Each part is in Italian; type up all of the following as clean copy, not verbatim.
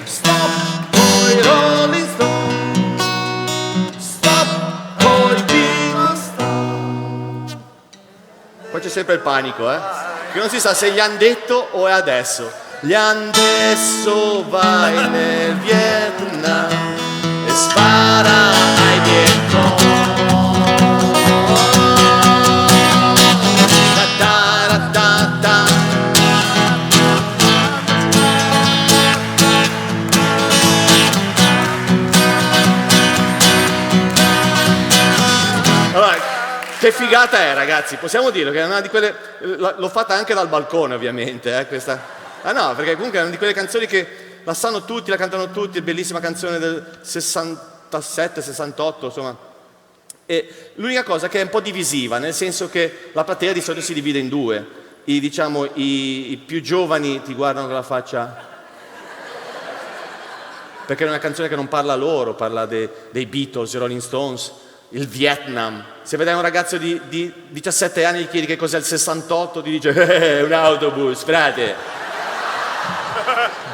Stop coi Rolling Stones, stop coi Beatles. Poi c'è sempre il panico, che non si sa se gli han detto o è adesso. Gli han detto vai nel Vietnam e spara ai Vietcong. Che figata è, ragazzi, possiamo dirlo che è una di quelle, l'ho fatta anche dal balcone ovviamente, questa. Ah no, perché comunque è una di quelle canzoni che la sanno tutti, la cantano tutti, è bellissima canzone del 67, 68, insomma. E l'unica cosa che è un po' divisiva, nel senso che la platea di solito si divide in due, i più giovani ti guardano con la faccia, perché è una canzone che non parla loro, parla dei Beatles, i Rolling Stones, il Vietnam. Se vede un ragazzo di 17 anni e gli chiedi che cos'è il 68, ti dice un autobus, frate,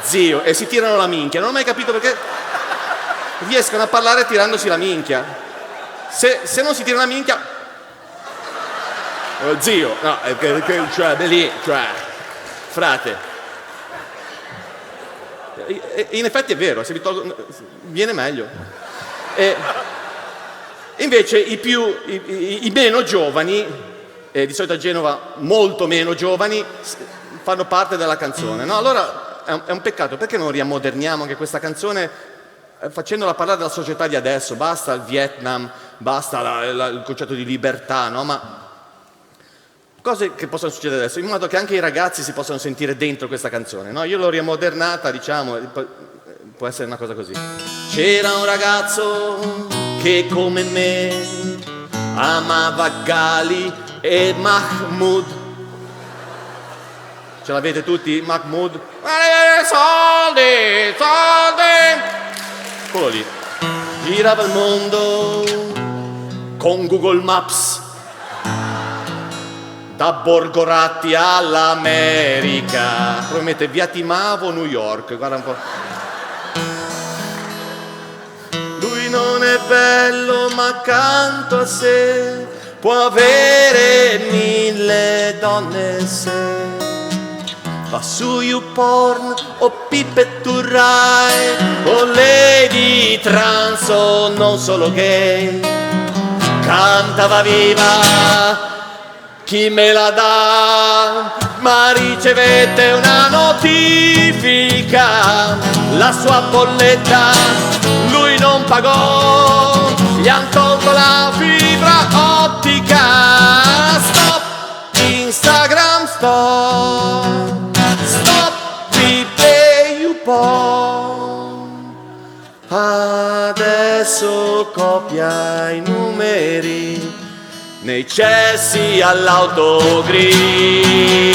zio, e si tirano la minchia. Non ho mai capito perché riescono a parlare tirandosi la minchia. Se non si tira la minchia, zio, no, cioè, lì, cioè, frate. In effetti è vero, se vi tolgo, viene meglio. Invece i meno giovani, di solito a Genova molto meno giovani, fanno parte della canzone, no? Allora è un peccato, perché non riammoderniamo anche questa canzone facendola parlare della società di adesso? Basta il Vietnam, basta il concetto di libertà, no? Ma cose che possono succedere adesso, in modo che anche i ragazzi si possano sentire dentro questa canzone, no? Io l'ho riammodernata, diciamo, può essere una cosa così. C'era un ragazzo che come me amava Gali e Mahmood. Ce l'avete tutti? Mahmood? Soldi, soldi! Quello lì. Girava il mondo con Google Maps, da Borgoratti all'America. Promette via Timavo, New York, guarda un po'. Non è bello, ma accanto a sé può avere 1000 donne se va su YouPorn o Pipetturrai o Lady Trans o non solo gay. Canta va viva, chi me la dà? Ma ricevette una notifica, la sua bolletta lui non pagò, gli han tolto la fibra ottica. Stop Instagram, stop replay YouPorn. Adesso copia i numeri nei cessi all'autogrill.